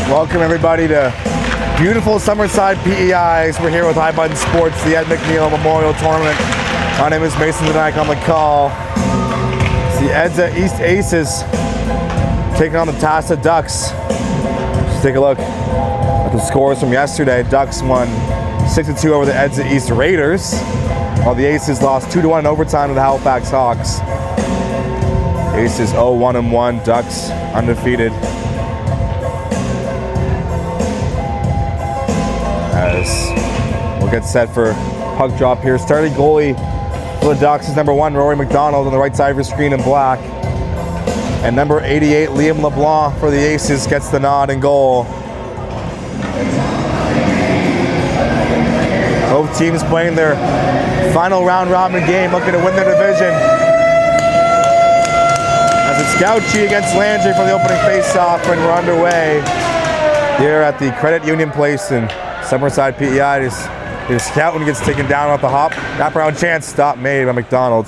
Welcome everybody to beautiful Summerside PEIs. We're here with High Button Sports, the Ed McNeil Memorial Tournament. My name is Mason Denack on the call. It's the EDZA East Aces taking on the TASA Ducks. Let's take a look at the scores from yesterday. Ducks won 6-2 over the EDZA East Raiders, while the Aces lost 2-1 in overtime to the Halifax Hawks. Aces 0-1-1, Ducks undefeated. As we'll get set for puck drop here. Starting goalie for the Ducks is number 1, Rory McDonald, on the right side of your screen in black. And number 88, Liam LeBlanc for the Aces, gets the nod in goal. Both teams playing their final round robin game, looking to win their division. As it's Gauchi against Landry for the opening face-off, and we're underway here at the Credit Union Place in Summerside PEI. His scouting gets taken down off the hop. Wraparound chance, stop made by McDonald.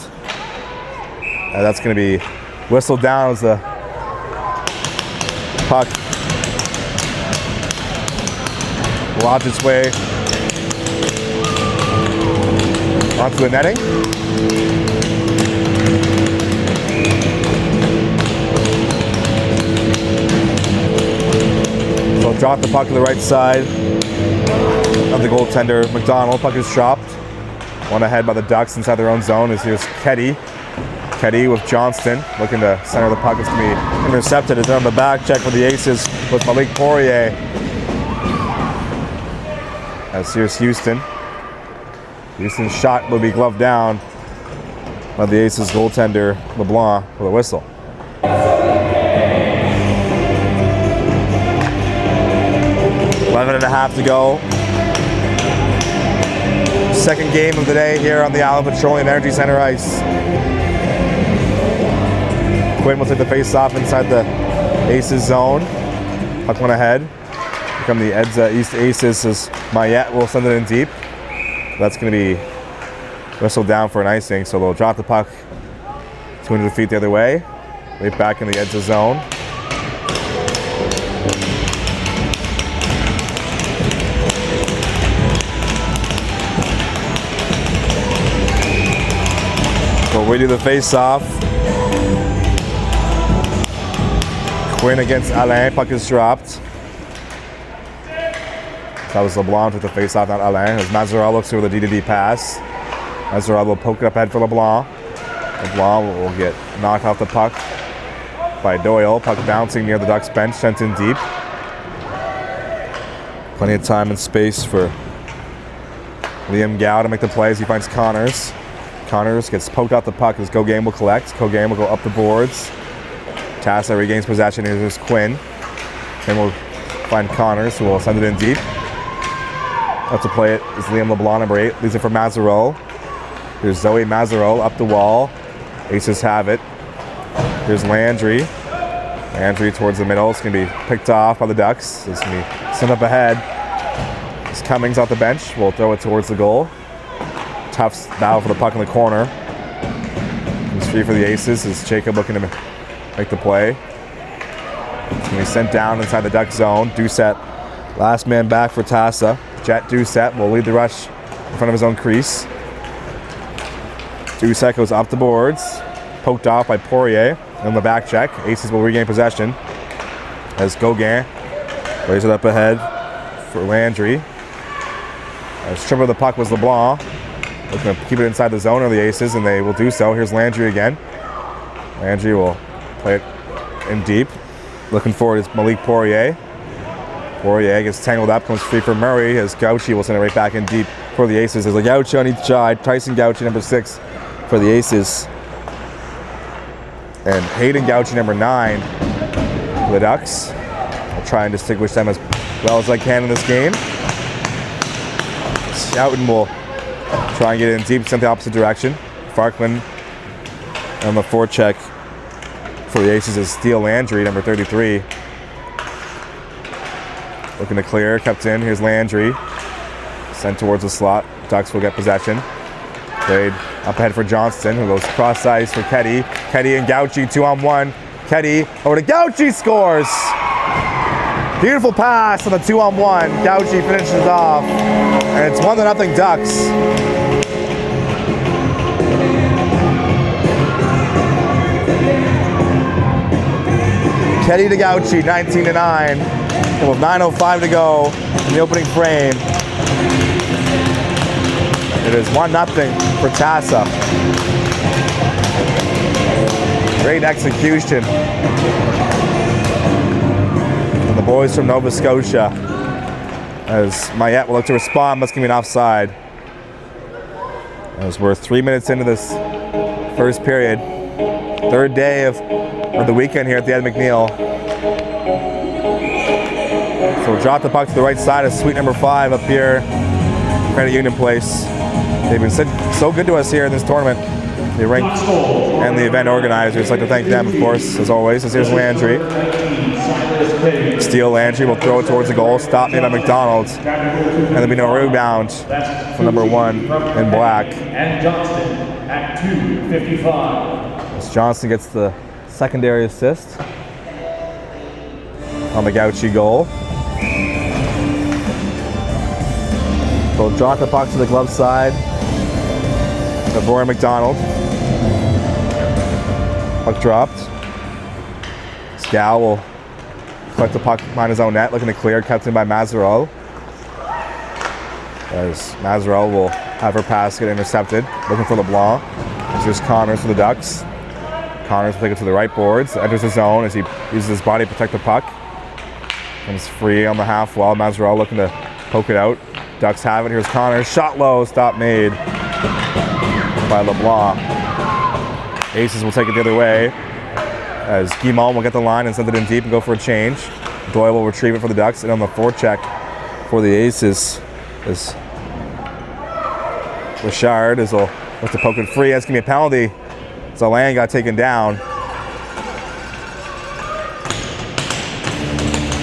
That's going to be whistled down as the puck lobs its way onto the netting. So drop the puck to the right side of the goaltender, McDonald. Puck is dropped. One ahead by the Ducks inside their own zone. Here's Keddy. Keddy with Johnston looking to center the puck. It's going to be intercepted. It's on the back check for the Aces with Malik Poirier. As here's Houston. Houston's shot will be gloved down by the Aces goaltender, LeBlanc, with a whistle. 11.5 to go. Second game of the day here on the Allen Petroleum Energy Center ice. Quinn will take the face-off inside the Aces zone. Puck went ahead. Here come the EDZA East Aces as Mayette will send it in deep. That's going to be whistled down for an icing, so they'll drop the puck 200 feet the other way. Right back in the EDZA zone. So we do the face-off. Quinn against Alain. Puck is dropped. That was LeBlanc with the face-off, not Alain. As Mazeral looks for the D-to-D pass. Mazeral will poke it up ahead for LeBlanc. LeBlanc will get knocked off the puck by Doyle. Puck bouncing near the Ducks bench, sent in deep. Plenty of time and space for Liam Gow to make the play as he finds Connors. Connors gets poked out the puck as Gauguin will collect. Gauguin will go up the boards. TASA regains possession. Here's Quinn. Quinn will find Connors, who will send it in deep. Up to play it is Liam LeBlanc, number 8. Leaves it for Mazeral. Here's Zoe Mazeral up the wall. Aces have it. Here's Landry. Landry towards the middle. It's going to be picked off by the Ducks. It's going to be sent up ahead. It's Cummings off the bench. We'll throw it towards the goal. Tough battle for the puck in the corner. It's free for the Aces. Is Jacob looking to make the play. It's going to be sent down inside the Duck zone. Doucette, last man back for TASA. Jet Doucette will lead the rush in front of his own crease. Doucette goes up the boards. Poked off by Poirier on the back check. Aces will regain possession as Gauguin lays it up ahead for Landry. As stripper of the puck was LeBlanc. Looking to keep it inside the zone of the Aces, and they will do so. Here's Landry again. Landry will play it in deep. Looking forward is Malik Poirier. Poirier gets tangled up, comes free for Murray, as Gauchi will send it right back in deep for the Aces. There's a Gauchi on each side. Tyson Gauchi, number 6, for the Aces. And Hayden Gauchi, number 9, for the Ducks. I'll try and distinguish them as well as I can in this game. Schouten will try and get it in deep, sent the opposite direction. Farkman on the forecheck for the Aces is Steele Landry, number 33. Looking to clear, kept in. Here's Landry. Sent towards the slot. Ducks will get possession. Played up ahead for Johnston, who goes cross ice for Keddy. Keddy and Gauchi 2-on-1. Keddy over to Gauchi, scores! Beautiful pass on the 2-on-1. Gauchi finishes off, and it's 1-0 Ducks. Teddy to Gauchi, 19-9. And with 9:05 to go in the opening frame, it is 1-0 for TASA. Great execution from the boys from Nova Scotia. As Mayette will look to respond, but it's going to be an offside. As we're 3 minutes into this first period. Third day of the weekend here at the Ed McNeil. So we'll drop the puck to the right side of suite number 5 up here, Credit Union Place. They've been so good to us here in this tournament, the rink and the event organizers. I'd like to thank them, of course, as always. As here's Landry. Steal Landry will throw it towards the goal. Stop made by McDonald. And there'll be no rebound for number 1 in black. And Johnston at 2:55. As Johnston gets the secondary assist on the Gauchi goal. They'll drop the puck to the glove side of Roy McDonald. Puck dropped. Scal will collect the puck behind his own net, looking to clear, kept in by Mazereau. As Mazereau will have her pass get intercepted, looking for LeBlanc. There's Connors for the Ducks. Connors will take it to the right boards, enters the zone as he uses his body to protect the puck. Comes free on the half wall. Mazereau looking to poke it out. Ducks have it. Here's Connors. Shot low. Stop made by LeBlanc. Aces will take it the other way as Guimond will get the line and send it in deep and go for a change. Doyle will retrieve it for the Ducks, and on the forecheck for the Aces is Richard as he'll look to poke it free. That's going to be a penalty. So Land got taken down.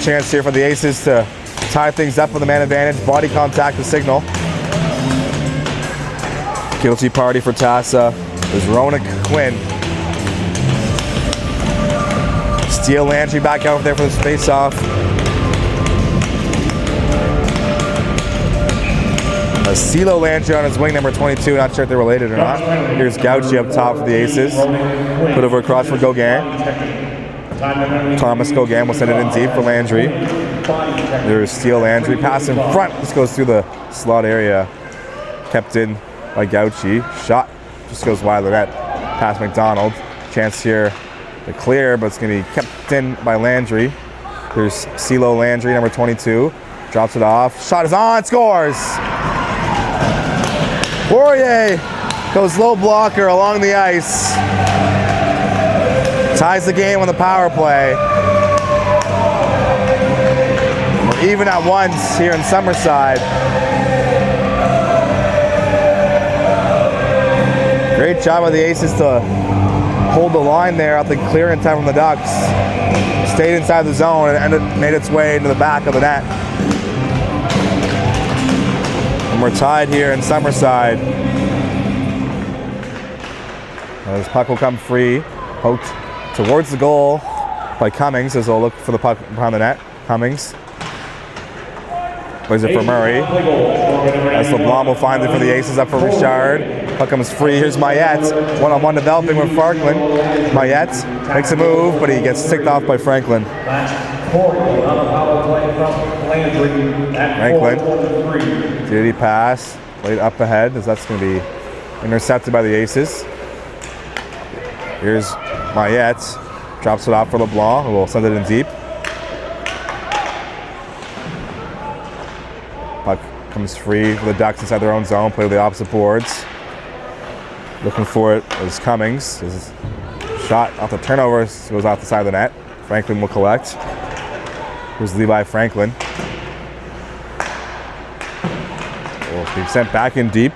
Chance here for the Aces to tie things up with the man advantage. Body contact to signal. Guilty party for TASA is Ronick Quinn. Steal Landry back out there for the face-off. CeeLo Landry on his wing, number 22. Not sure if they're related or not. Here's Gauchi up top for the Aces. Put over across for Gauguin. Thomas Gauguin will send it in deep for Landry. There's Steal Landry. Pass in front. This goes through the slot area. Kept in by Gauchi. Shot just goes wide of the net. Pass McDonald. Chance here to clear, but it's going to be kept in by Landry. Here's CeeLo Landry, number 22. Drops it off. Shot is on. Scores! Poirier goes low blocker along the ice. Ties the game on the power play. We're even at once here in Summerside. Great job by the Aces to hold the line there out the clearance time from the Ducks. Stayed inside the zone and made its way into the back of the net. And we're tied here in Summerside. This puck will come free, poked towards the goal by Cummings as they'll look for the puck behind the net. Cummings plays it for Murray. As LeBlanc will find it for the Aces, up for Richard. Puck comes free. Here's Mayette. One-on-one developing with Franklin. Mayette makes a move, but he gets ticked off by Franklin. Franklin. Did he pass? Played up ahead as that's going to be intercepted by the Aces. Here's Mayette. Drops it off for LeBlanc, who will send it in deep. Puck comes free for the Ducks inside their own zone. Play to the opposite boards. Looking for it is Cummings. His shot off the turnover goes off the side of the net. Franklin will collect. Here's Levi Franklin. Will be sent back in deep.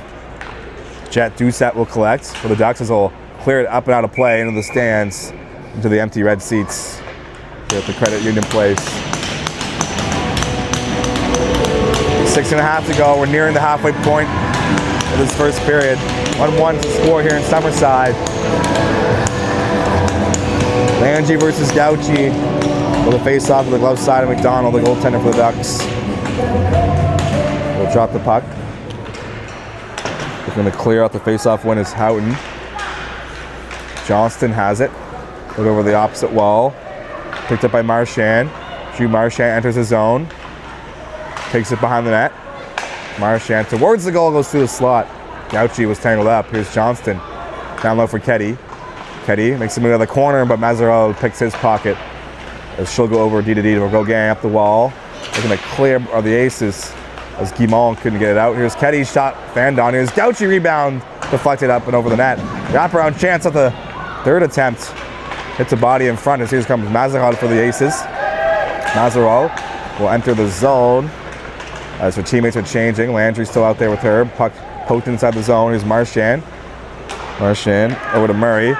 Jet Doucette will collect for the Ducks as they'll clear it up and out of play into the stands, into the empty red seats here at the Credit Union Place. 6.5 to go. We're nearing the halfway point of this first period. 1-1 to score here in Summerside. Landry versus Gauchi. With a face-off to the glove side of McDonald, the goaltender for the Ducks. Will drop the puck. Looking to clear out the face-off win is Houghton. Johnston has it. Look over the opposite wall. Picked up by Marchand. Drew Marchand enters the zone. Takes it behind the net. Marchand towards the goal, goes through the slot. Gauchi was tangled up. Here's Johnston. Down low for Ketty. Ketty makes a move out of the corner, but Mazarello picks his pocket. As she'll go over D2D to go gang up the wall. Looking to clear are the Aces as Guimond couldn't get it out. Here's Ketty's shot, fanned on. Here's Gauchi rebound, deflected up and over the net. Wraparound chance at the third attempt. Hits a body in front as here comes Mazarel for the Aces. Mazarel will enter the zone as her teammates are changing. Landry's still out there with her. Puck poked inside the zone. Here's Marchand. Marchand over to Murray.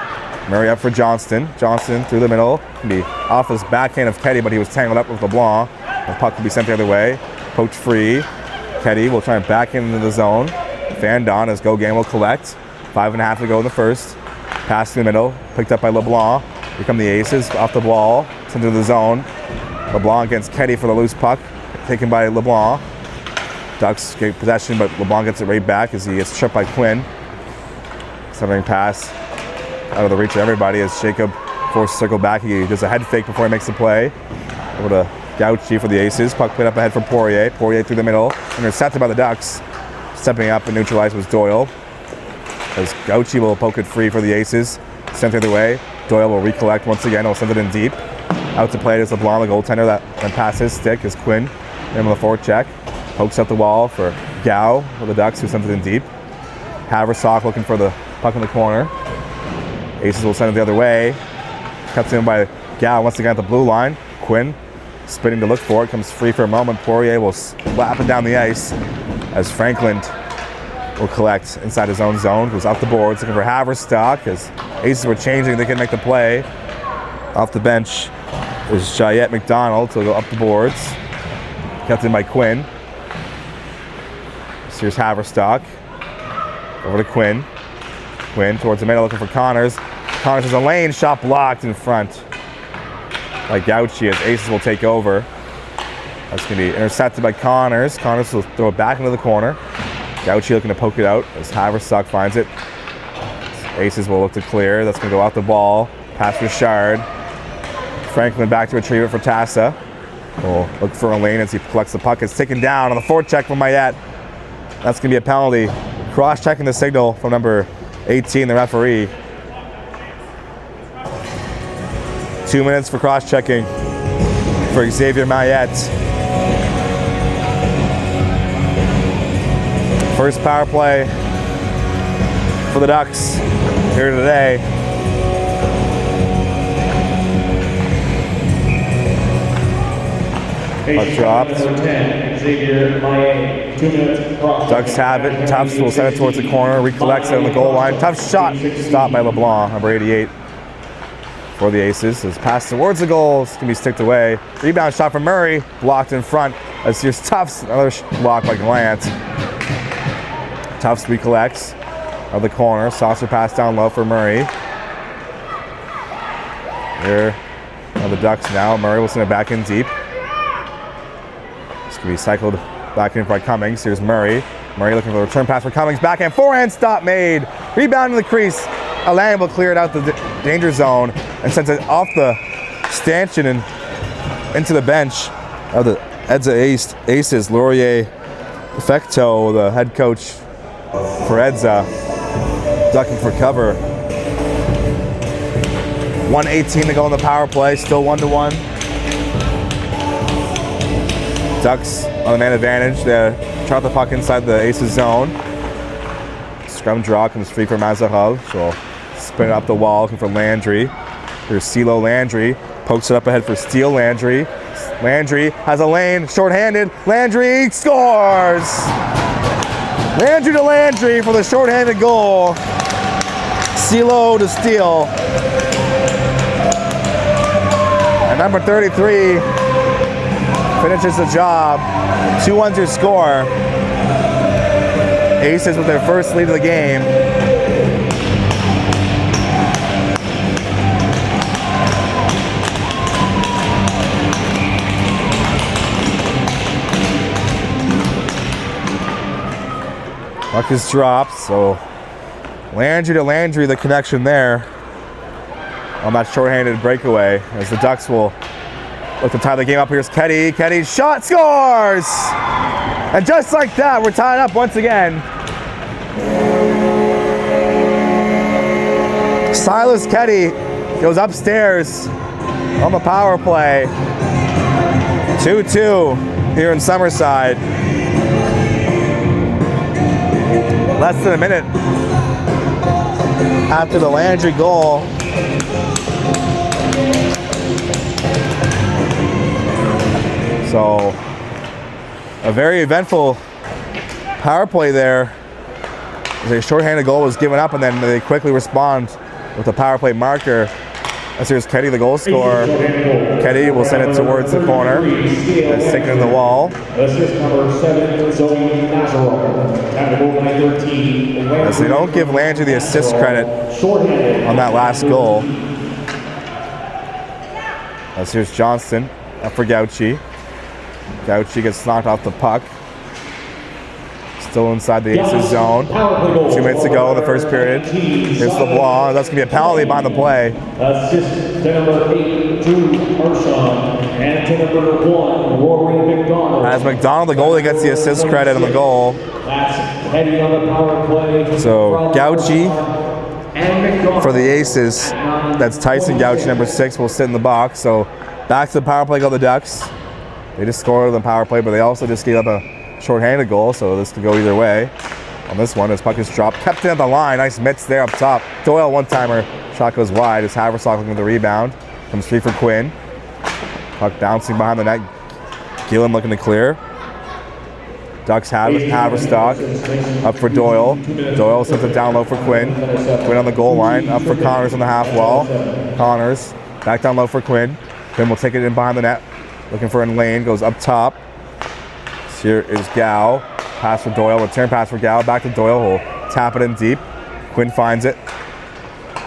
Murray up for Johnston. Johnston through the middle. Can be off his backhand of Ketty, but he was tangled up with LeBlanc. The puck will be sent the other way. Poked free. Ketty will try and back into the zone. Fanned on as Go Game will collect. 5.5 to go in the first. Pass in the middle. Picked up by LeBlanc. Here come the Aces off the ball. Sent into the zone. LeBlanc against Ketty for the loose puck. Taken by LeBlanc. Ducks get possession, but LeBlanc gets it right back as he gets tripped by Quinn. Centering pass out of the reach of everybody as Jacob forced to circle back. He does a head fake before he makes the play. Over to Gauchi for the Aces. Puck played up ahead for Poirier. Poirier through the middle. Intercepted by the Ducks. Stepping up and neutralized was Doyle. As Gauchi will poke it free for the Aces. Sent the other way. Doyle will recollect once again. He'll send it in deep. Out to play is LeBlanc, the goaltender, that then pass his stick is Quinn. Him on the forward check. Pokes up the wall for Gao for the Ducks, who sent it in deep. Haversock looking for the puck in the corner. Aces will send it the other way. Cuts in by Gao once again at the blue line. Quinn spinning to look for it. Comes free for a moment. Poirier will slap it down the ice as Franklin will collect inside his own zone. Goes off the boards looking for Haverstock as Aces were changing. They can make the play. Off the bench is Chayette McDonald. So he'll go up the boards. Kept in by Quinn. So here's Haverstock. Over to Quinn. Quinn towards the middle looking for Connors. Connors has a lane shot blocked in front by Gauchi as Aces will take over. That's going to be intercepted by Connors. Connors will throw it back into the corner. Gauchi looking to poke it out as Haverstock finds it. Aces will look to clear. That's going to go out the ball. Pass Richard. Franklin back to retrieve it for TASA. Will look for a lane as he collects the puck. It's taken down on the forecheck from Mayette. That's going to be a penalty. Cross-checking the signal from number 18, the referee. 2 minutes for cross-checking for Xavier Mayette. First power play for the Ducks here today. Puck dropped. Xavier Mayette, 2 minutes. Ducks have it. Tufts will send it towards the corner. Recollects it on the goal line. Tough shot. Stopped by LeBlanc, number 88 for the Aces. His pass towards the goal. It's going to be sticked away. Rebound shot from Murray. Blocked in front. As here's Tufts. Another block by Glant. Tufts recollects of the corner. Saucer pass down low for Murray. Here are the Ducks now. Murray will send it back in deep. It's going to be cycled back in by Cummings. Here's Murray. Murray looking for the return pass for Cummings. Backhand forehand stop made. Rebound in the crease. Alain will clear it out the danger zone and sends it off the stanchion and into the bench of the EDZA Aces. Laurier Fecto, the head coach for EDZA, ducking for cover. 1:18 to go in the power play. Still 1-1. Ducks on the man advantage. They trot the puck inside the Aces zone. Scrum draw comes free for Mazarov. So spin it up the wall looking for Landry. Here's CeeLo Landry. Pokes it up ahead for Steele Landry. Landry has a lane, shorthanded. Landry scores! Landry to Landry for the shorthanded goal. CeeLo to Steele. And number 33 finishes the job. 2-1 to score. Aces with their first lead of the game. Puck is dropped, so Landry to Landry, the connection there on that shorthanded breakaway as the Ducks will look to tie the game up. Here's Keddy. Keddy shot, scores! And just like that, we're tied up once again. Silas Keddy goes upstairs on the power play. 2-2 here in Summerside. Less than a minute after the Landry goal. So, a very eventful power play there. A shorthanded goal was given up, and then they quickly respond with a power play marker. As here's Keddy, the goal scorer. Keddy will send it towards the corner. It's taken in the wall. Assist number 7, Zoe Nazarov. As they don't give Landry the assist credit on that last goal. As here's Johnston up for Gauchi. Gauchi gets knocked off the puck. Still inside the Aces zone. 2 minutes to go in the first period. Here's LeBlanc. That's going to be a penalty behind the play. Assist to number 8, Drew Arshon. And to number 1, Rory McDonald. As McDonald, the goalie, gets the assist credit on the goal. That's Keddy on the power play. So Gauchi for the Aces. That's Tyson Gauchi, number 6, will sit in the box. So back to the power play go the Ducks. They just scored on the power play, but they also just gave up a shorthanded goal, so this could go either way. On this one, as puck is dropped, kept in at the line. Nice mitts there up top. Doyle one-timer. Shot goes wide as Haverstock looking for the rebound. Comes free for Quinn. Puck bouncing behind the net. Gillen looking to clear. Ducks have it. Haverstock up for Doyle. Doyle sends it down low for Quinn. Quinn on the goal line. Up for Connors on the half wall. Connors back down low for Quinn. Quinn will take it in behind the net. Looking for a lane. Goes up top. Here is Gow. Pass for Doyle. Return pass for Gow. Back to Doyle. He'll tap it in deep. Quinn finds it.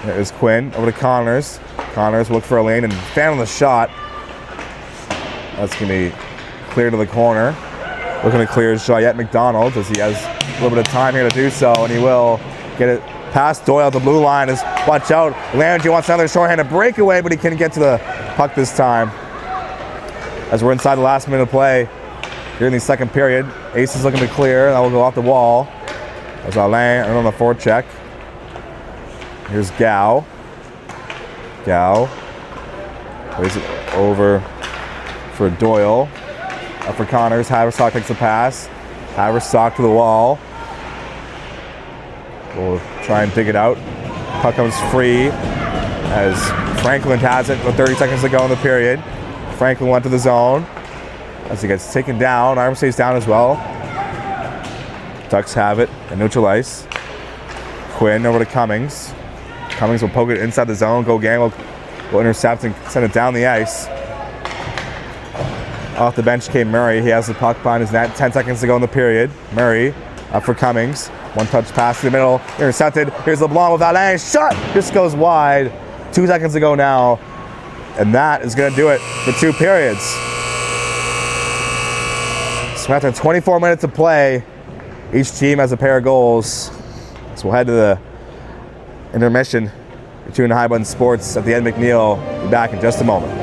There is Quinn. Over to Connors. Connors look for a lane and fan on the shot. That's going to be clear to the corner. Looking to clear is Jayette McDonald as he has a little bit of time here to do so, and he will get it past Doyle at the blue line. As watch out. Landry wants another shorthanded breakaway, but he couldn't get to the puck this time. As we're inside the last minute of play here in the second period, Ace is looking to clear. That will go off the wall. As Alain on the forecheck. Here's Gow. Gow plays it over for Doyle. Up for Connors. Haverstock takes the pass. Haverstock to the wall. We'll try and dig it out. Puck comes free as Franklin has it with 30 seconds to go in the period. Franklin went to the zone as he gets taken down. Armstay's down as well. Ducks have it at neutral ice. Quinn over to Cummings. Cummings will poke it inside the zone. Go Gang will intercept and send it down the ice. Off the bench came Murray. He has the puck behind his net. 10 seconds to go in the period. Murray up for Cummings. One touch pass to the middle. Intercepted. Here's LeBlanc with Alain. Shot! Just goes wide. 2 seconds to go now. And that is going to do it for 2 periods. So after 24 minutes of play, each team has a pair of goals. So we'll head to the intermission. You're tuning to High Button Sports at the Ed McNeil. Be back in just a moment.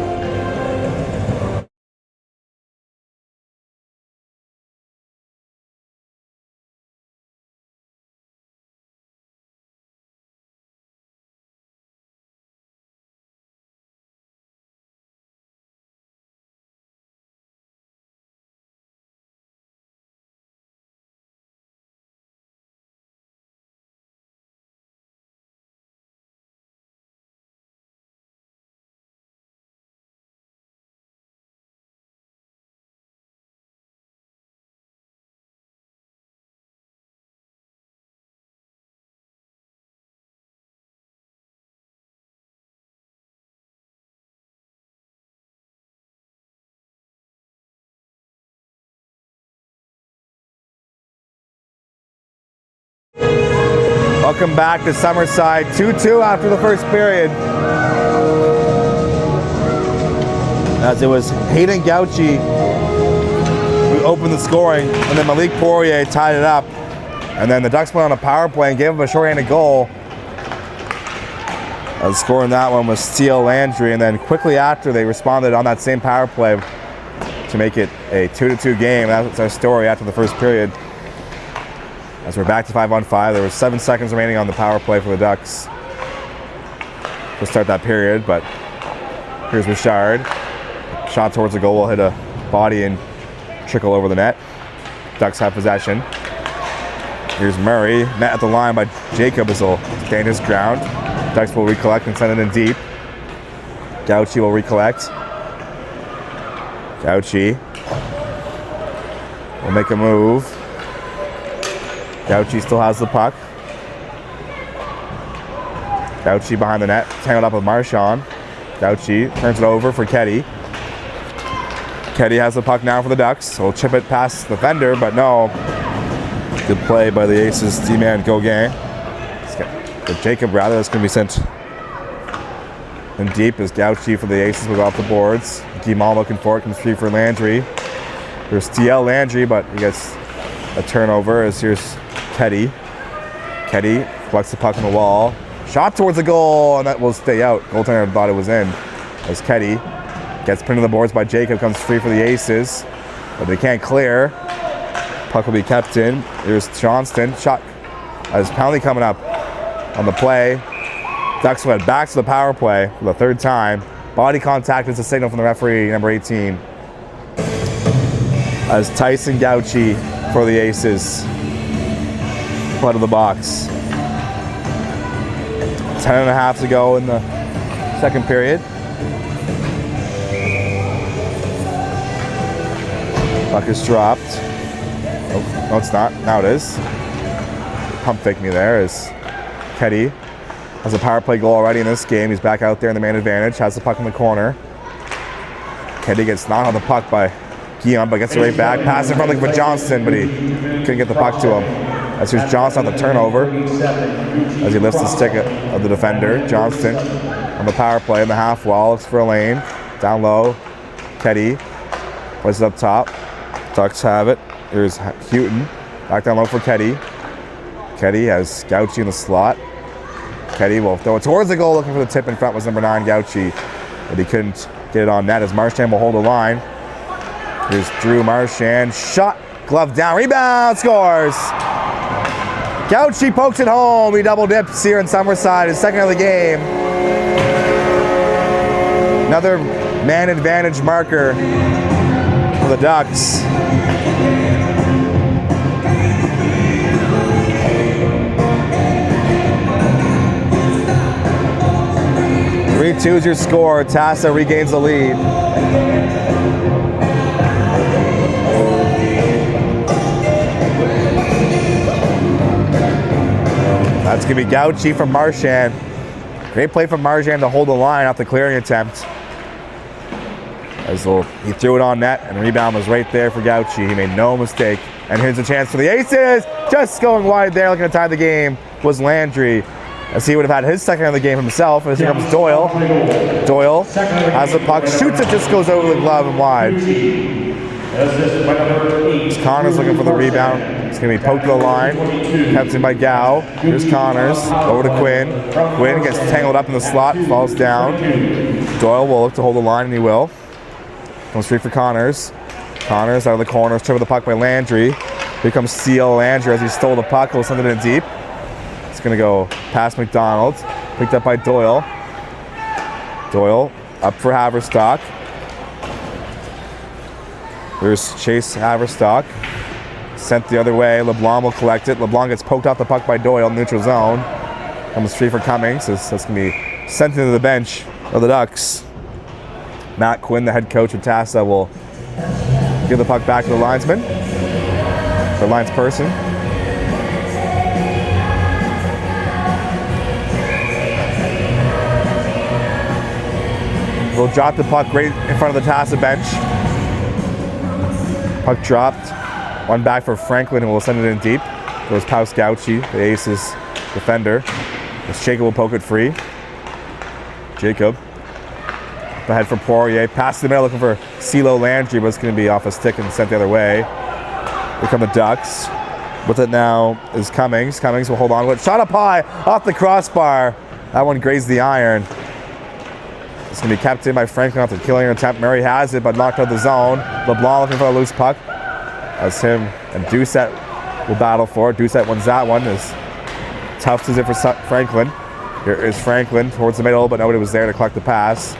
Welcome back to Summerside. 2-2 after the first period. As it was Hayden Gauchi who opened the scoring, and then Malik Poirier tied it up And then the Ducks went on a power play and gave him a shorthanded goal. Scoring that one was C.L. Landry, and then quickly after they responded on that same power play to make it a 2-2 game. That's our story after the first period. As we're back to 5-on-5, there was 7 seconds remaining on the power play for the Ducks to start that period, but here's Richard. Shot towards the goal will hit a body and trickle over the net. Ducks have possession. Here's Murray, met at the line by Jacob as he'll stand his ground. Ducks will recollect and send it in deep. Gauchi will recollect. Gauchi will make a move. Gauchi still has the puck. Gauchi behind the net, tangled up with Marchand. Gauchi turns it over for Ketty. Ketty has the puck now for the Ducks. So he'll chip it past the defender, but no. Good play by the Aces D-man Gauguin. Jacob rather, that's going to be sent in deep as Gauchi for the Aces will go off the boards. Guimond looking for it, comes free for Landry. There's TL Landry, but he gets a turnover as here's Ketty. Ketty flecks the puck on the wall. Shot towards the goal, and that will stay out. Goaltender thought it was in. As Ketty gets pinned to the boards by Jacob, comes free for the Aces, but they can't clear. Puck will be kept in. Here's Johnston. Shot as penalty coming up on the play. Ducks went back to the power play for the third time. Body contact is a signal from the referee, number 18. As Tyson Gauchi for the Aces. Out of the box. 10.5 to go in the second period. Puck is dropped. Oh, no, it's not. Now it is. Pump fake me there as Ketty has a power play goal already in this game. He's back out there in the man advantage. Has the puck in the corner. Ketty gets knocked on the puck by Guillaume, but gets it right back. Pass in front looking for Johnston, but he couldn't get the puck to him. As here's Johnston on the turnover. As he lifts the stick of the defender. Johnston on the power play in the half wall. Looks for a lane. Down low. Ketty plays it up top. Ducks have it. Here's Houghton. Back down low for Ketty. Ketty has Gauchi in the slot. Ketty will throw it towards the goal, looking for the tip in front was number 9, Gauchi. But he couldn't get it on net as Marchand will hold the line. Here's Drew Marchand. Shot, glove down, rebound, scores! Gauchi pokes it home. He double dips here in Summerside, his second of the game. Another man advantage marker for the Ducks. 3-2 is your score. TASA regains the lead. That's going to be Gauchi from Marchand. Great play from Marchand to hold the line off the clearing attempt. He threw it on net, and the rebound was right there for Gauchi. He made no mistake. And here's a chance for the Aces. Just going wide there, looking to tie the game, was Landry. As he would have had his second of the game himself. As here comes Doyle. Doyle has the puck, shoots it, just goes over the glove and wide. Connors looking for the rebound. It's going to be poked to the line. Kept in by Gow. Here's Connors. Over to Quinn. Quinn gets tangled up in the slot, falls down. Doyle will look to hold the line, and he will. Comes free for Connors. Connors out of the corner, stripped the puck by Landry. Here comes C.L. Landry as he stole the puck. He'll send it in deep. It's going to go past McDonald. Picked up by Doyle. Doyle up for Haverstock. There's Chase Haverstock. Sent the other way. LeBlanc will collect it. LeBlanc gets poked off the puck by Doyle, neutral zone. Comes free for Cummings. That's going to be sent into the bench of the Ducks. Matt Quinn, the head coach of TASA, will give the puck back to the linesman. The linesperson. We'll drop the puck right in front of the TASA bench. Puck dropped. One back for Franklin, and we'll send it in deep. There's Paus Gauchi, the Aces defender. As Jacob will poke it free. Jacob. Ahead for Poirier. Pass to the middle looking for CeeLo Landry, but it's going to be off a stick and sent the other way. Here come the Ducks. With it now is Cummings. Cummings will hold on to it. Shot up high off the crossbar. That one grazed the iron. It's going to be kept in by Franklin after killing an attempt. Murray has it, but knocked out the zone. LeBlanc looking for a loose puck. As him and Doucette will battle for it. Doucette wins that one. As tough as it for Franklin. Here is Franklin towards the middle, but nobody was there to collect the pass.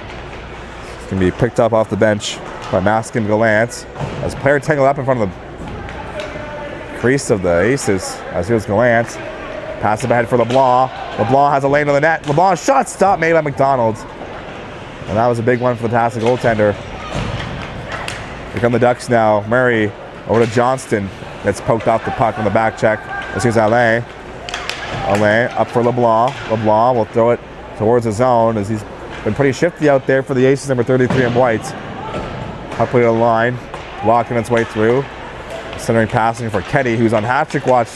It's going to be picked up off the bench by Maskin Gallant. As player tangled up in front of the crease of the Aces. As here's Gallant. Pass it ahead for LeBlanc. LeBlanc has a lane on the net. LeBlanc shot stop made by McDonald. And that was a big one for the TASA goaltender. Here come the Ducks now. Murray over to Johnston. Gets poked off the puck on the back check. This here's Alain. Alain up for LeBlanc. LeBlanc will throw it towards the zone as he's been pretty shifty out there for the Aces, number 33 in white. Puck put it on the line. Walking its way through. Centering passing for Ketty, who's on hat-trick watch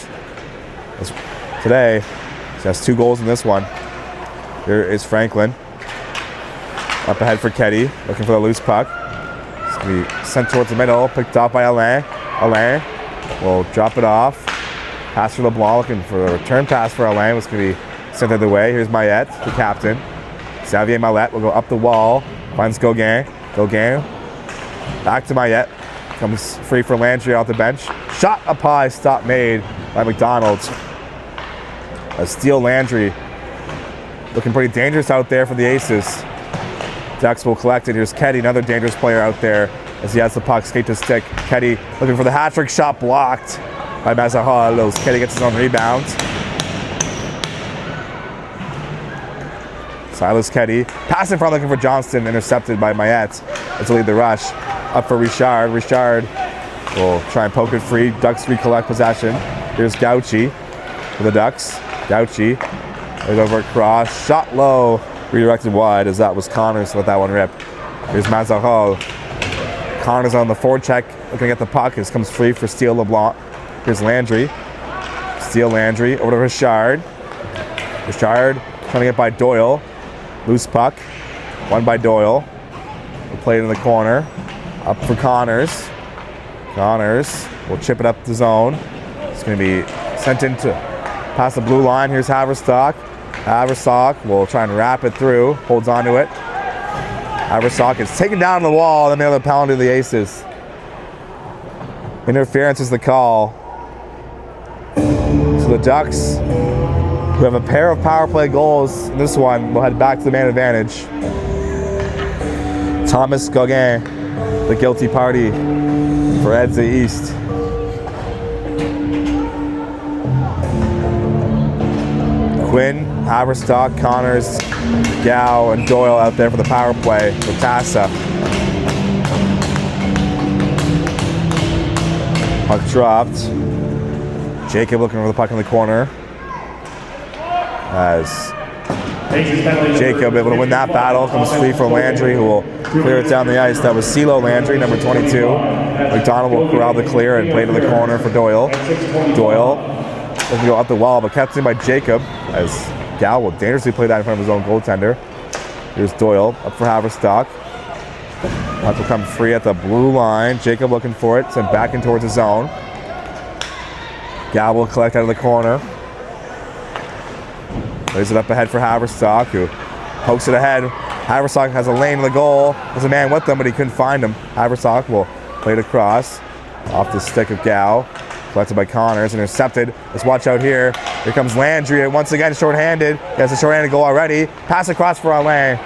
today. He has 2 goals in this one. Here is Franklin. Up ahead for Ketty, looking for the loose puck. It's going to be sent towards the middle, picked off by Alain. Alain will drop it off. Pass for LeBlanc, looking for a return pass for Alain. It's going to be sent the other way. Here's Mayette, the captain. Xavier Mallette will go up the wall. Finds Gauguin. Gauguin back to Mayette. Comes free for Landry off the bench. Shot up high, stop made by McDonald. A steal Landry. Looking pretty dangerous out there for the Aces. Ducks will collect it. Here's Ketty, another dangerous player out there as he has the puck, skate to stick. Ketty looking for the hat-trick shot, blocked by Mazahal. Ketty gets his own rebound. Silas Ketty. Pass in front looking for Johnston, intercepted by Mayette. Let's lead the rush. Up for Richard. Richard will try and poke it free. Ducks recollect possession. Here's Gauchi for the Ducks. Gauchi is over across. Shot low. Redirected wide as that was Connors to let that one rip. Here's Mazahal. Connors on the forecheck looking at the puck. This comes free for Steele LeBlanc. Here's Landry. Steele Landry over to Richard. Richard trying to get by Doyle. Loose puck. Won by Doyle. We'll play it in the corner. Up for Connors. Connors will chip it up the zone. It's going to be sent into past the blue line. Here's Haverstock. Haverstock will try and wrap it through. Holds on to it. Haverstock is taken down to the wall. Then the other penalty to the Aces. Interference is the call. So the Ducks, who have a pair of power play goals in this one, will head back to the man advantage. Thomas Gauguin, the guilty party for EDZA East. Quinn, Haverstock, Connors, Gow, and Doyle out there for the power play for TASA. Puck dropped. Jacob looking for the puck in the corner. As Jacob able to win that battle, comes free for Landry, who will clear it down the ice. That was CeeLo Landry, number 22. McDonald will corral the clear and play to the corner for Doyle. Doyle looking to go up the wall, but kept in by Jacob, as Gal will dangerously play that in front of his own goaltender. Here's Doyle up for Haverstock. Puck will come free at the blue line. Jacob looking for it, sent back in towards the zone. Gal will collect out of the corner. Lays it up ahead for Haverstock, who pokes it ahead. Haverstock has a lane in the goal. There's a man with him, but he couldn't find him. Haverstock will play it across. Off the stick of Gal. Collected by Connors, intercepted. Let's watch out here. Here comes Landry, once again shorthanded. He has a shorthanded goal already. Pass across for Alain.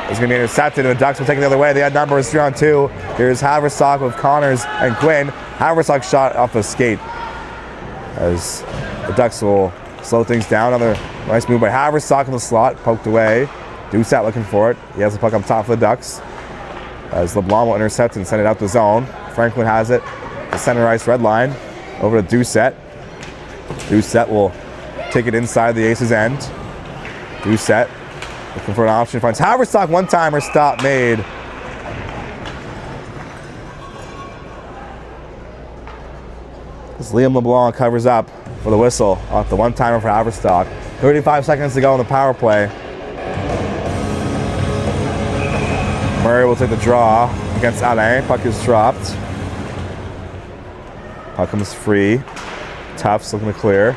It's going to be intercepted, and the Ducks will take it the other way. They had numbers 3-on-2. Here's Haverstock with Connors and Quinn. Haverstock shot off a skate. As the Ducks will slow things down. Another nice move by Haverstock in the slot, poked away. Doucette looking for it. He has the puck up top for the Ducks. As LeBlanc will intercept and send it out the zone. Franklin has it. The center ice red line over to Doucette. Doucette will take it inside the Aces end. Doucette looking for an option. Finds Haverstock, one-timer, stop made. As Liam LeBlanc covers up for the whistle off the one-timer for Haverstock. 35 seconds to go on the power play. Murray will take the draw against Alain. Puck is dropped. Puck comes free. Tufts looking to clear.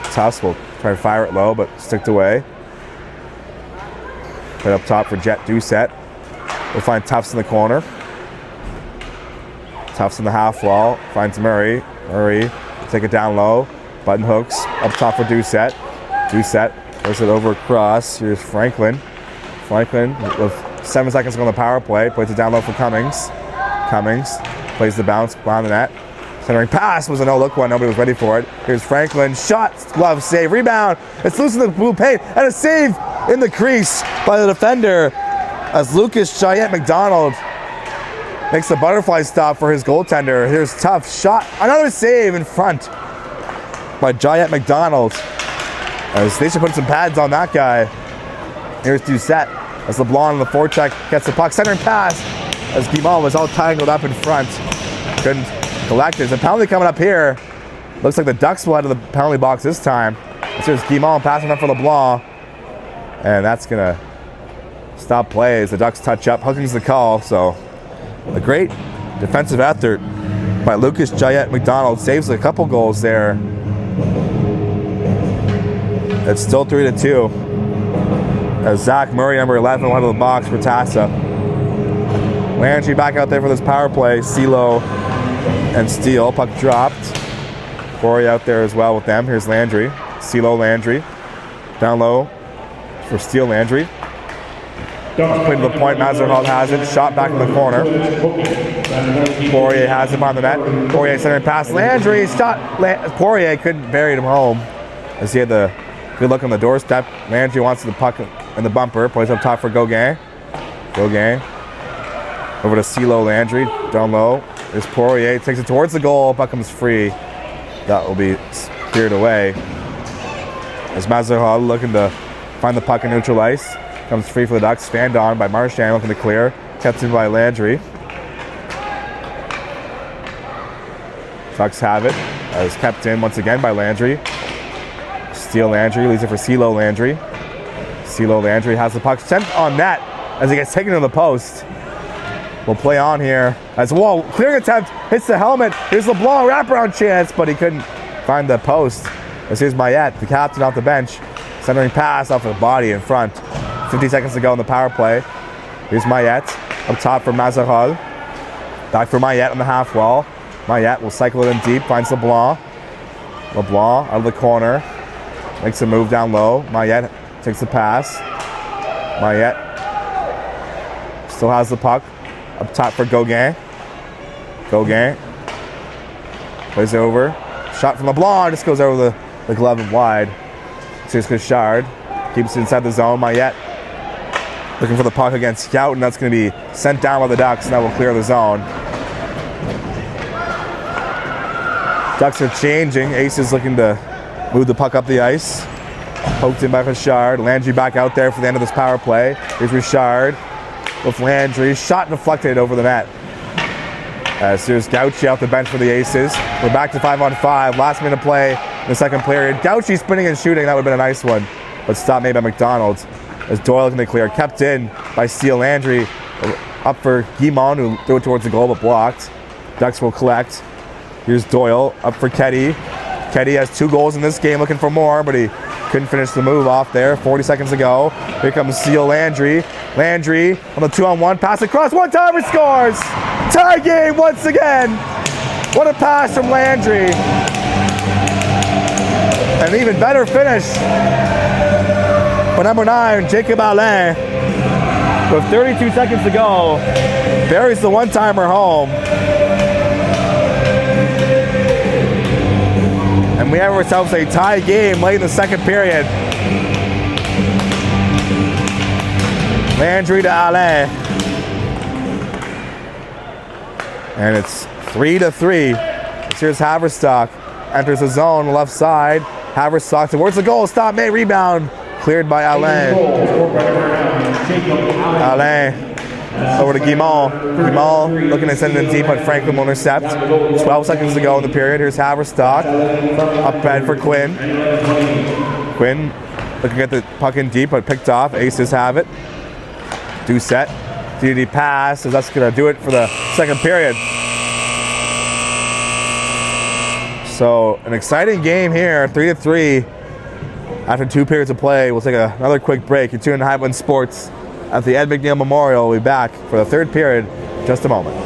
Tufts will try to fire it low, but sticked away. Put up top for Jet Doucette. We'll find Tufts in the corner. Tufts in the half wall. Finds Murray. Murray take it down low. Button hooks up top for Doucette. Doucette puts it over across. Here's Franklin. Franklin with 7 seconds to go on the power play. Puts it down low for Cummings. Cummings plays the bounce behind the net. Centering pass was a no-look one. Nobody was ready for it. Here's Franklin. Shot, glove, save, rebound. It's loose in the blue paint. And a save in the crease by the defender as Lucas Giant McDonald makes a butterfly stop for his goaltender. Here's Tough shot. Another save in front by Giant McDonald. As they should put some pads on that guy. Here's Doucette as LeBlanc on the forecheck gets the puck. Centering pass as Guimont was all tangled up in front. Couldn't collect it. There's a penalty coming up here. Looks like the Ducks will head to the penalty box this time. Here's Guimont passing up for LeBlanc. And that's going to stop play as the Ducks touch up. Hooking's the call. So a great defensive effort by Lucas Giant McDonald. Saves a couple goals there. It's still 3-2. As Zach Murray, number 11, went to the box for TASA. Landry back out there for this power play. CeeLo and Steele. Puck dropped. Corey out there as well with them. Here's Landry. CeeLo, Landry. Down low for Steele, Landry. Put to the point. Mazerhall has it. Shot back in the corner. Poirier has him on the net. Poirier centering pass. Landry shot. Poirier couldn't bury him home as he had the good look on the doorstep. Landry wants the puck in the bumper. Plays up top for Gauguin. Gauguin. Over to CeeLo, Landry. Down low. There's Poirier. Takes it towards the goal. Puck comes free. That will be cleared away. As Mazerhall looking to find the puck in neutral ice. Comes free for the Ducks. Fanned on by Marchand looking to clear. Kept in by Landry. Ducks have it. As kept in once again by Landry. Steele, Landry leaves it for CeeLo, Landry. CeeLo, Landry has the puck sent on net as he gets taken to the post. We'll play on here as whoa, clearing attempt hits the helmet. Here's LeBlanc wraparound chance, but he couldn't find the post. As here's Mayette, the captain off the bench, centering pass off the body in front. 50 seconds to go in the power play. Here's Mayette up top for Mazerhall. Back for Mayette on the half wall. Mayette will cycle it in deep, finds LeBlanc. LeBlanc out of the corner, makes a move down low. Mayette takes the pass. Mayette still has the puck. Up top for Gauguin. Gauguin plays it over. Shot from LeBlanc, just goes over the glove and wide. Here's Couchard. Keeps it inside the zone. Mayette looking for the puck against Scout, and that's going to be sent down by the Ducks, and that will clear the zone. Ducks are changing. Ace is looking to move the puck up the ice. Poked in by Couchard. Landry back out there for the end of this power play. Here's Richard with Landry. Shot deflected over the net. Here's Gauchi off the bench for the Aces. We're back to 5-on-5. Last minute play in the second period. Gauchi spinning and shooting. That would have been a nice one. But stop made by McDonald. As Doyle looking to clear. Kept in by Steele, Landry. Up for Guimont, who threw it towards the goal but blocked. Ducks will collect. Here's Doyle up for Ketty. Ketty has 2 goals in this game, looking for more, but he couldn't finish the move off there. 40 seconds to go. Here comes Steele, Landry. Landry on the 2-on-1, pass across, one-timer, scores! Tie game once again! What a pass from Landry. An even better finish for number 9, Jacob Alain. With 32 seconds to go, buries the one-timer home. And we have ourselves a tie game late in the second period. Landry to Alain. And it's 3-3. Here's Haverstock. Enters the zone, left side. Haverstock towards the goal. Stop, made, rebound. Cleared by Alain. Alain over to Guimont. Guimont looking to send it in deep, but Franklin will intercept. 12 seconds to go in the period. Here's Haverstock. Up ahead for Quinn. Quinn looking at the puck in deep, but picked off. Aces have it. Doucette. DD pass, so that's going to do it for the second period. So an exciting game here, 3-3 after 2 periods of play. We'll take another quick break. You're tuned to Highland Sports at the Ed McNeil Memorial. We'll be back for the 3rd period in just a moment.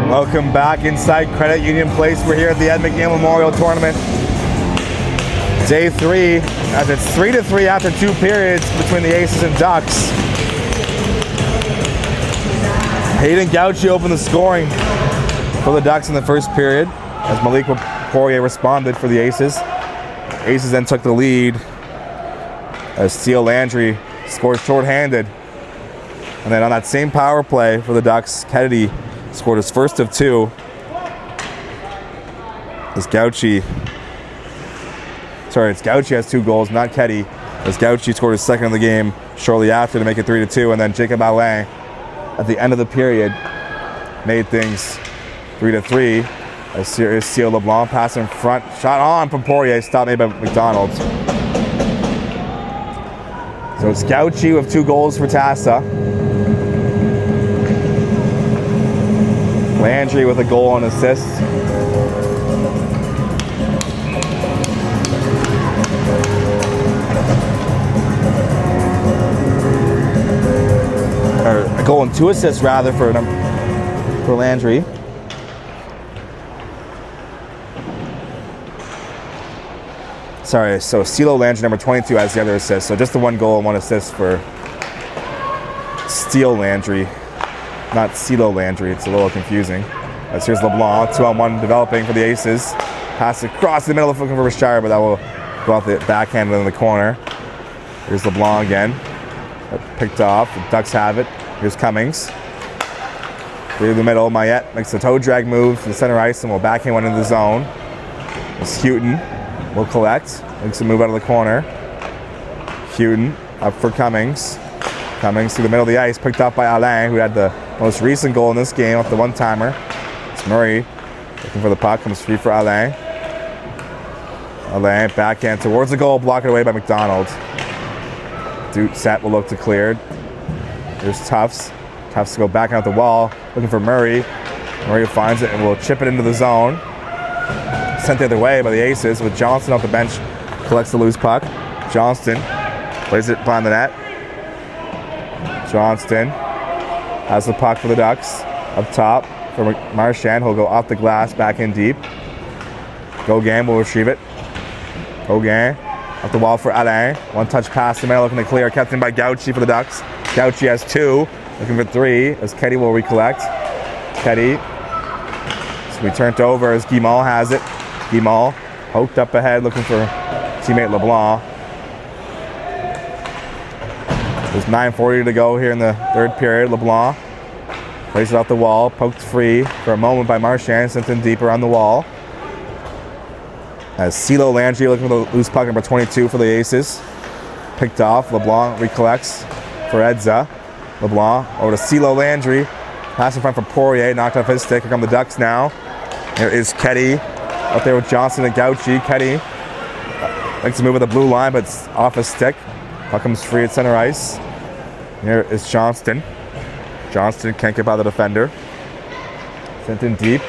Welcome back inside Credit Union Place. We're here at the Ed McNeil Memorial Tournament. Day 3, as it's 3-3 after 2 periods between the Aces and Ducks. Hayden Gauchi opened the scoring for the Ducks in the first period as Malik Poirier responded for the Aces. Aces then took the lead as Steele Landry scored shorthanded. And then on that same power play for the Ducks, Kennedy scored his first of 2. It's Gauchi has 2 goals, not Keddy. As Gauchi scored his second of the game shortly after to make it 3-2, and then Jacob Alain at the end of the period made things 3-3. As Seal LeBlanc pass in front, shot on from Poirier, stop made by McDonald. So it's Gauchi with 2 goals for TASA. Landry with a goal and assist. Or a goal and 2 assists rather for Landry. Sorry, so CeeLo Landry, number 22, has the other assist. So just the 1 goal and 1 assist for Steele Landry. Not CeeLo Landry, it's a little confusing. As here's LeBlanc, 2-on-1 developing for the Aces. Pass across the middle looking for Shire, but that will go off the backhand in the corner. Here's LeBlanc again. Picked off, the Ducks have it. Here's Cummings. Through the middle, Mayette makes the toe drag move to the center ice and will backhand one into the zone. It's Houghton will collect, makes a move out of the corner. Houghton up for Cummings. Cummings through the middle of the ice, picked up by Alain, who had the most recent goal in this game off the one-timer. It's Murray looking for the puck, comes free for Alain. Alain backhand towards the goal, blocked away by McDonald. Dude set will look to cleared. There's Tufts. Tufts go back out the wall, looking for Murray. Murray finds it and will chip it into the zone. Sent the other way by the Aces with Johnston off the bench, collects the loose puck. Johnston plays it behind the net. Johnston has the puck for the Ducks. Up top for Marchand, who'll go off the glass, back in deep. Gauguin will retrieve it. Gauguin up the wall for Alain. 1-touch pass to middle, looking to clear. Kept in by Gauchi for the Ducks. Gauchi has 2, looking for 3 as Keddy will recollect. Keddy. So we turned over as Guimont has it. Guimont poked up ahead, looking for teammate LeBlanc. There's 9:40 to go here in the 3rd period. LeBlanc plays it off the wall, poked free for a moment by Marchand, sent in deeper on the wall. As CeeLo Landry looking for the loose puck, number 22 for the Aces. Picked off, LeBlanc recollects for EDZA. LeBlanc over to CeeLo Landry. Pass in front for Poirier, knocked off his stick. Here come the Ducks now. There is Keddy out there with Johnson and Gauchi. Keddy makes a move with the blue line, but it's off his stick. Puck comes free at center ice. Here is Johnston. Johnston can't get by the defender. Sent in deep.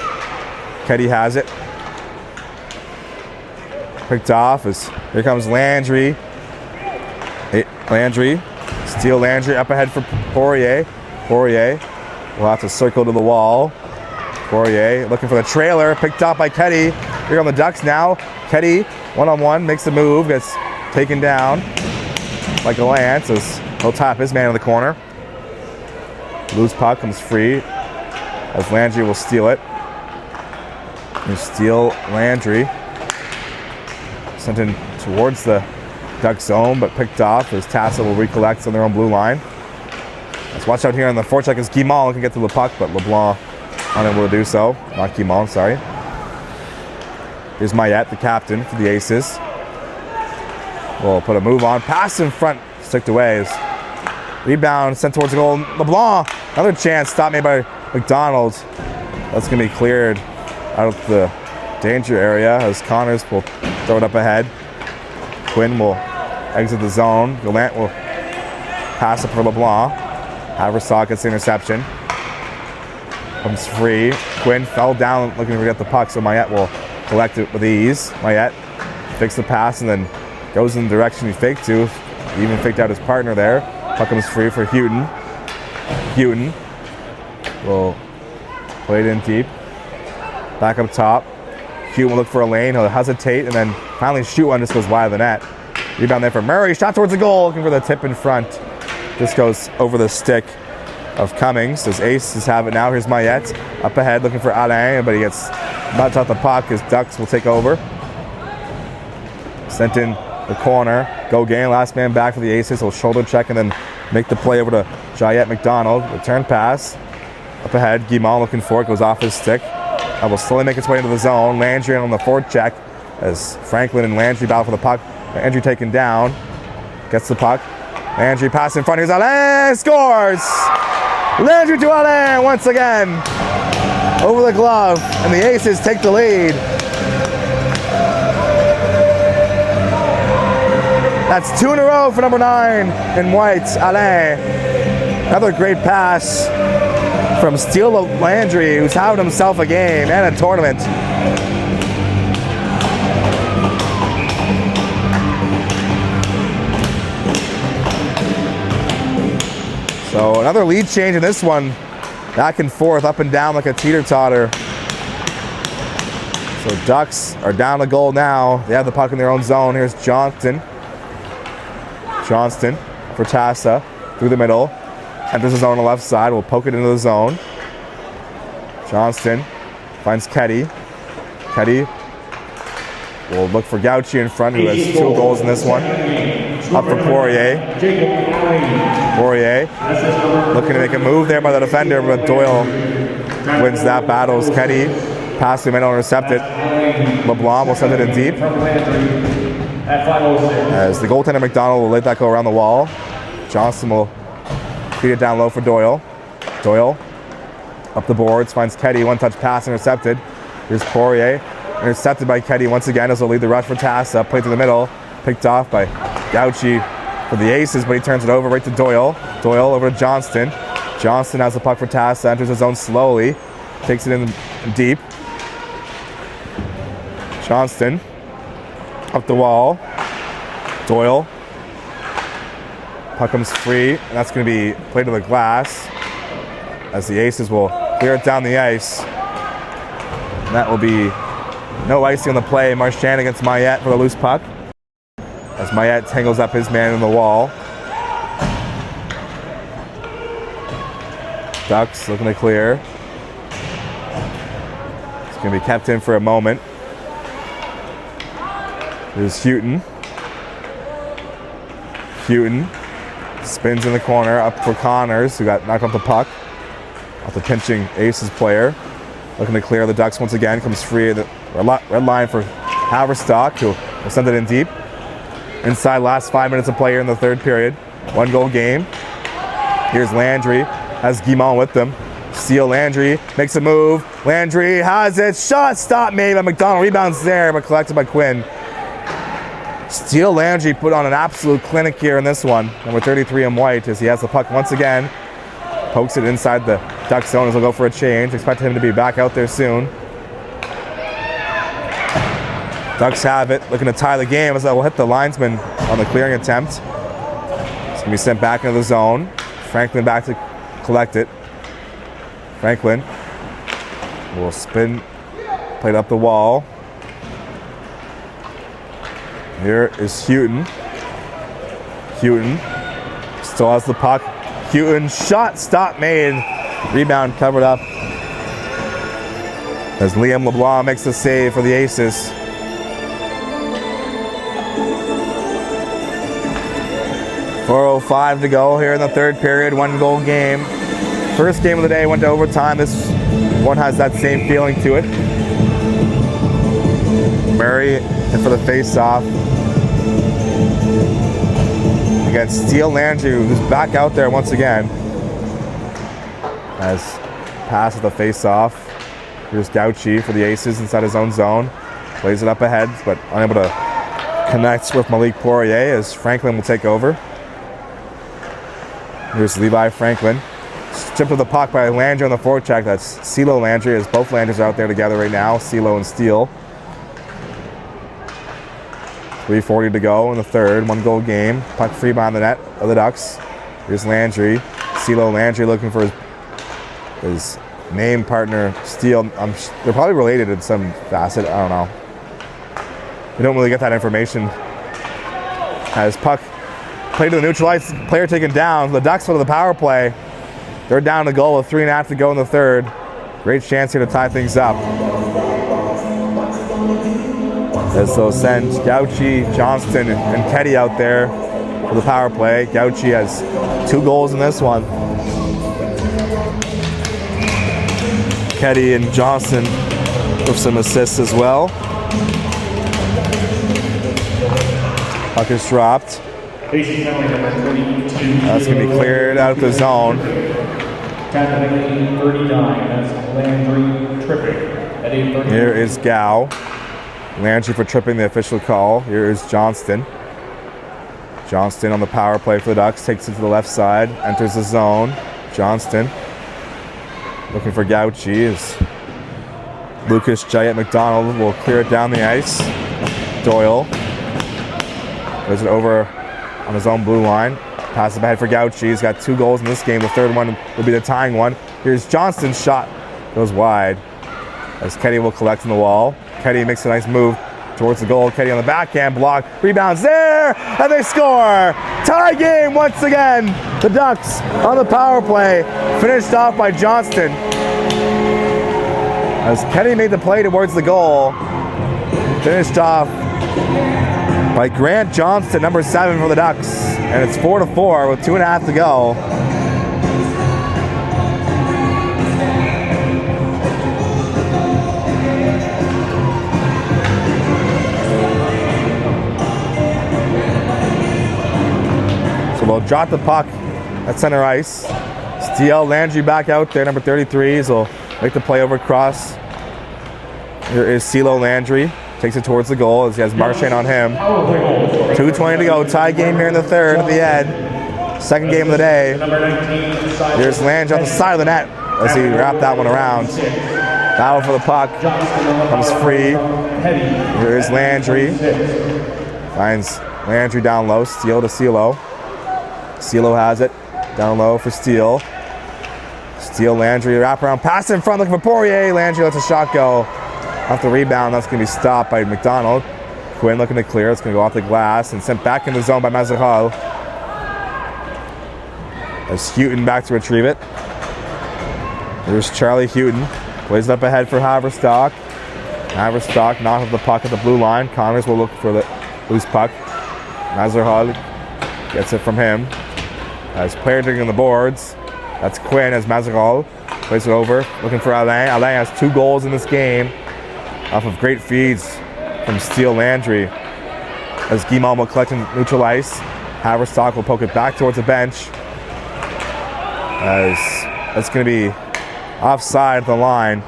Keddy has it. Picked off as here comes Landry. Landry. Steele Landry up ahead for Poirier. Poirier will have to circle to the wall. Poirier looking for the trailer. Picked up by Keddy. Here on the Ducks now. Keddy, 1-on-1, makes the move. Gets taken down by Gallant as he'll tap his man in the corner. Loose puck comes free. as Landry will steal it. You steal Landry. Sent in towards the Duck zone, but picked off as TASA will recollect on their own blue line. Let's watch out here on the forecheck as Guimond can get to the puck, but LeBlanc unable to do so. Not Guimond, sorry. Here's Mayette, the captain for the Aces. We'll put a move on. Pass in front, sticked away. Rebound sent towards the goal. LeBlanc, another chance, stopped made by McDonald. That's going to be cleared out of the danger area as Connors will throw it up ahead. Quinn will exit the zone. Gallant will pass it for LeBlanc. Haversaw gets the interception. Comes free. Quinn fell down looking to get the puck, so Mayette will collect it with ease. Mayette fakes the pass and then goes in the direction he faked to. He even faked out his partner there. Puck comes free for Houghton. Houghton will play it in deep. Back up top. Houghton will look for a lane. He'll hesitate and then finally shoot one. Just goes wide of the net. Rebound there for Murray. Shot towards the goal. Looking for the tip in front. This goes over the stick of Cummings. His Aces have it now. Here's Mayette up ahead looking for Alain, but he gets butts out the puck. His Ducks will take over. Sent in the corner. Go game. Last man back for the Aces. He'll shoulder check and then make the play over to Jayette McDonald. Return pass. Up ahead. Guimond looking for it. Goes off his stick. Will slowly make its way into the zone. Landry on the forecheck as Franklin and Landry battle for the puck. Landry taken down. Gets the puck. Landry pass in front. Here's Alain. Scores! Landry to Alain once again. Over the glove. And the Aces take the lead. That's 2 in a row for number 9 in white, Alain. Another great pass from Steele to Landry, who's having himself a game and a tournament. So another lead change in this one. Back and forth, up and down like a teeter-totter. So Ducks are down a goal now. They have the puck in their own zone. Here's Johnston. Johnston for TASA through the middle. Enters the zone on the left side. Will poke it into the zone. Johnston finds Ketty. Ketty will look for Gauchi in front, who has 2 goals in this one. Up for Poirier. Poirier looking to make a move there by the defender, but Doyle wins that battle as Ketty passes the middle, intercepted. LeBlanc will send it in deep. As the goaltender McDonald will let that go around the wall. Johnston will feed it down low for Doyle. Doyle up the boards, finds Ketty, one-touch pass intercepted. Here's Poirier, intercepted by Ketty once again as he'll lead the rush for TASA. Played through the middle, picked off by Gauchi for the Aces, but he turns it over right to Doyle. Doyle over to Johnston. Johnston has the puck for TASA, enters his zone slowly, takes it in deep. Johnston up the wall. Doyle. Puck comes free, and that's going to be played to the glass as the Aces will clear it down the ice. And that will be no icing on the play. Marchand against Mayette for the loose puck as Mayette tangles up his man in the wall. Ducks looking to clear. It's going to be kept in for a moment. There's Houghton. Houghton spins in the corner up for Connors, who got knocked off the puck. Off the pinching Aces player. Looking to clear the Ducks once again. Comes free at the red line for Haverstock, who will send it in deep. Inside last 5 minutes of play here in the third period. 1-goal game. Here's Landry. Has Guimond with them. Steele Landry makes a move. Landry has it. Shot stop made by McDonald. Rebounds there, but collected by Quinn. Steele Landry put on an absolute clinic here in this one. Number 33 in white as he has the puck once again. Pokes it inside the Duck zone as he'll go for a change. Expect him to be back out there soon. Ducks have it, looking to tie the game as that will hit the linesman on the clearing attempt. It's going to be sent back into the zone. Franklin back to collect it. Franklin will spin, play it up the wall. Here is Houghton. Houghton still has the puck. Houghton shot, stop made. Rebound covered up As Liam LeBlanc makes the save for the Aces. .405 to go here in the third period, 1-goal game. First game of the day went to overtime. This one has that same feeling to it. Murray in for the face-off. Against Steele Landry, who's back out there once again. As pass at the face-off. Here's Gauchi for the Aces inside his own zone. Plays it up ahead, but unable to connect with Malik Poirier as Franklin will take over. Here's Levi Franklin. Stripped of the puck by Landry on the forecheck. That's CeeLo Landry, as both Landrys are out there together right now. CeeLo and Steele. 3:40 to go in the third. 1-goal game. Puck free behind the net of the Ducks. Here's Landry. CeeLo Landry looking for his name partner, Steele. They're probably related in some facet. I don't know. We don't really get that information. As puck played to the neutral ice, player taken down. The Ducks go to the power play. They're down to goal with 3.5 to go in the third. Great chance here to tie things up. As they'll send Gauchi, Johnston, and Ketty out there for the power play. Gauchi has 2 goals in this one. Ketty and Johnston with some assists as well. Puck is dropped. That's going to be cleared out of the zone. 39, that's Landry tripping at 8:30. Here is Gow. Landry for tripping, the official call. Here is Johnston. Johnston on the power play for the Ducks. Takes it to the left side. Enters the zone. Johnston. Looking for Gauchi. As Lucas Giant McDonald will clear it down the ice. Doyle. Goes it over on his own blue line. Pass it ahead for Gauchi. He's got 2 goals in this game. The third one will be the tying one. Here's Johnston's shot. Goes wide. As Ketty will collect on the wall. Ketty makes a nice move towards the goal. Ketty on the backhand block. Rebounds there. And they score. Tie game once again. The Ducks on the power play. Finished off by Johnston. As Ketty made the play towards the goal. Finished off by Grant Johnston, number 7 for the Ducks. And it's 4-4 with 2.5 to go. So they'll drop the puck at center ice. Steele Landry back out there, number 33. So he'll make the play over cross. Here is CeeLo Landry. Takes it towards the goal as he has Marchand on him. 2:20 to go. Tie game here in the third at the end. Second game of the day. Here's Landry on the side of the net as he wrapped that one around. Battle for the puck. Comes free. Here is Landry. Finds Landry down low. Steele to CeeLo. CeeLo has it. Down low for Steele. Steele Landry wraparound pass in front looking for Poirier. Landry lets a shot go. Off the rebound, that's going to be stopped by McDonald. Quinn looking to clear. It's going to go off the glass and sent back in the zone by Mazahal. As Houghton back to retrieve it. There's Charlie Houghton. Plays it up ahead for Haverstock. Haverstock knocks off the puck at the blue line. Connors will look for the loose puck. Mazahal gets it from him. As player digging on the boards. That's Quinn as Mazahal plays it over. Looking for Alain. Alain has 2 goals in this game. Off of great feeds from Steele Landry. As Guimond will collect in neutral ice. Haverstock will poke it back towards the bench. As that's going to be offside at the line.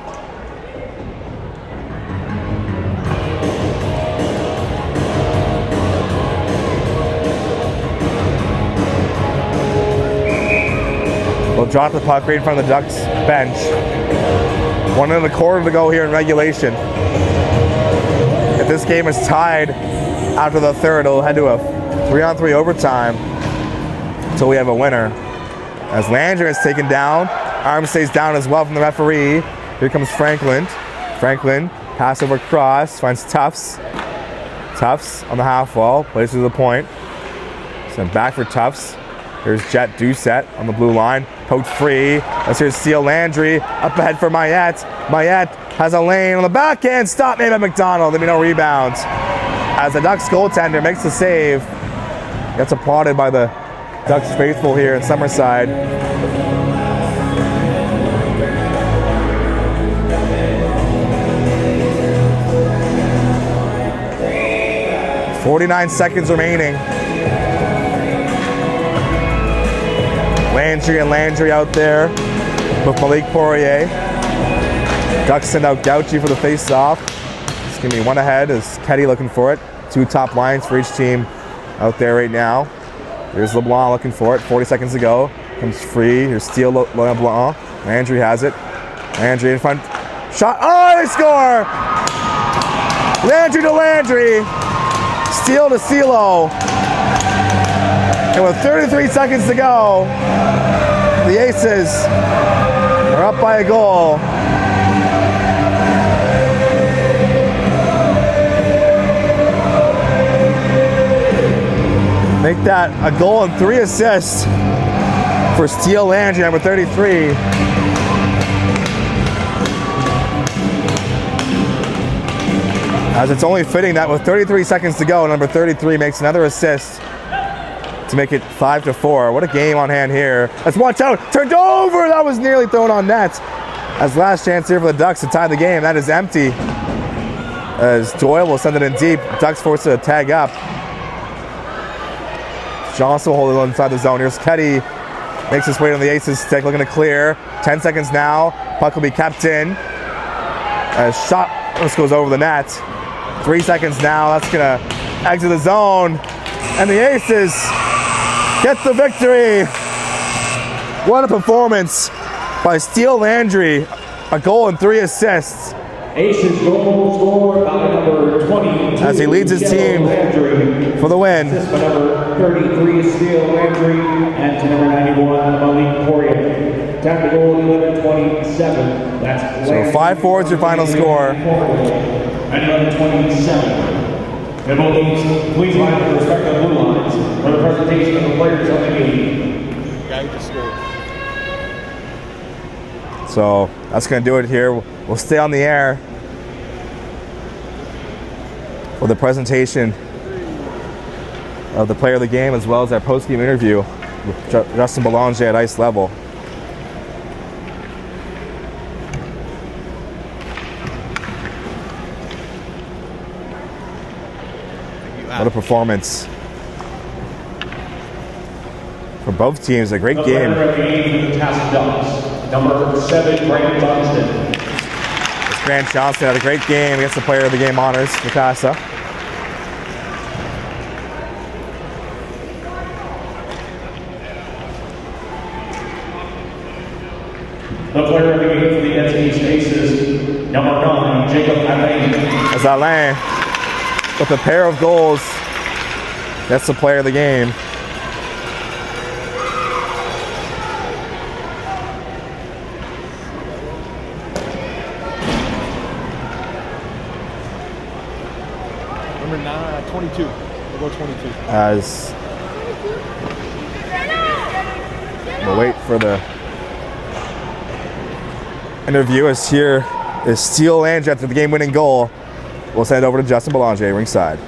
We'll drop the puck right in front of the Ducks bench. 1.25 to go here in regulation. If this game is tied after the third, it'll head to a 3-on-3 overtime until we have a winner. As Landry is taken down, arm stays down as well from the referee. Here comes Franklin. Franklin, pass over cross, finds Tufts. Tufts on the half wall, plays to the point. Sent back for Tufts. Here's Jet Doucette on the blue line. Poked free. Let's hear Steele Landry. Up ahead for Mayette. Mayette has a lane on the backhand. Stop made by McDonald. There'll be no rebounds. As the Ducks goaltender makes the save. Gets applauded by the Ducks faithful here in Summerside. .49 seconds remaining. Landry out there with Malik Poirier. Ducks send out Gauchi for the face-off. It's going to be one ahead as Ketty looking for it. 2 top lines for each team out there right now. Here's LeBlanc looking for it. 40 seconds to go. Comes free. Here's Steele LeBlanc. Landry has it. Landry in front. Shot. Oh, they score! Landry to Landry. Steele to CeeLo. And with 33 seconds to go, the Aces are up by a goal. Make that a goal and 3 assists for Steele Landry, number 33. As it's only fitting that with 33 seconds to go, number 33 makes another assist to make it 5-4. What a game on hand here. Let's watch out. Turned over. That was nearly thrown on net. As last chance here for the Ducks to tie the game. That is empty. As Doyle will send it in deep. Ducks forced to tag up. Johnson will hold it inside the zone. Here's Ketty. Makes his way on the Aces stick. Looking to clear. 10 seconds now. Puck will be kept in. A shot. This goes over the net. 3 seconds now. That's going to exit the zone. And the Aces get the victory. What a performance by Steele Landry. A goal and 3 assists. Aces goal scored by number 20. As he leads his team for the win. Assist by number 33, Steele Landry, and to number 91, Malik Poirier. Time to goal 11:27. That's so 5-4 is your final score. And 11:27. And both teams, please line up the respective blue lines for the presentation of the players of the game. Guy just scored. So that's going to do it here. We'll stay on the air for the presentation of the player of the game as well as our post-game interview with Justin Belanger at ice level. What a performance for both teams. A great game. The TASA Ducks, number 7, Grant Johnston. Grant Johnston had a great game against the player of the game honors for TASA. The player of the game for the EDZA Aces, number 9, Jacob Alain. As Alain, with a pair of goals, that's the player of the game. Number 22. We'll go 22. As we'll wait for the interview. As here is Steele Landry after the game-winning goal. We'll send it over to Justin Belanger, ringside.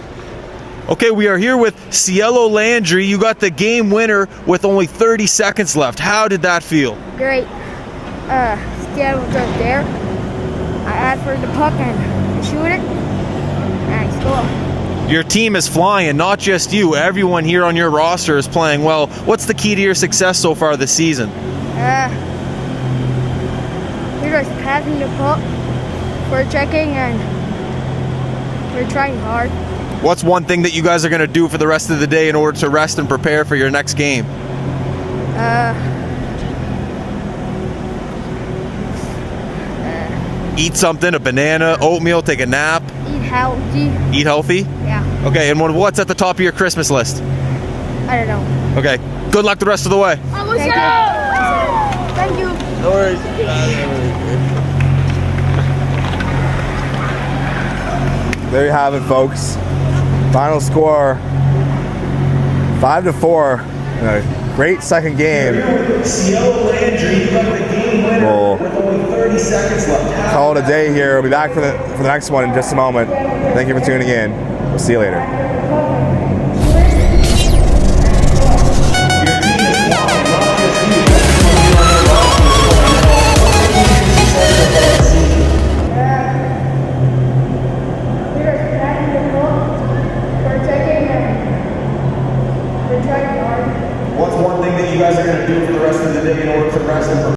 Okay, we are here with Cielo Landry. You got the game winner with only 30 seconds left. How did that feel? Great. Stan was just there. I asked for the puck and shoot it, and I scored. Your team is flying, not just you. Everyone here on your roster is playing well. What's the key to your success so far this season? We're just passing the puck, we're checking, and we're trying hard. What's one thing that you guys are going to do for the rest of the day in order to rest and prepare for your next game? Eat something, a banana, oatmeal, take a nap. Eat healthy. Eat healthy? Yeah. Okay, and what's at the top of your Christmas list? I don't know. Okay, good luck the rest of the way. Thank you. Thank you. No worries. There you have it, folks. Final score 5-4. Great second game. Cielo Landry, you got the game winner We'll with only 30 seconds left. call it a day here. We'll be back for the next one in just a moment. Thank you for tuning in. We'll see you later. What's one thing that you guys are going to do for the rest of the day in order to progress?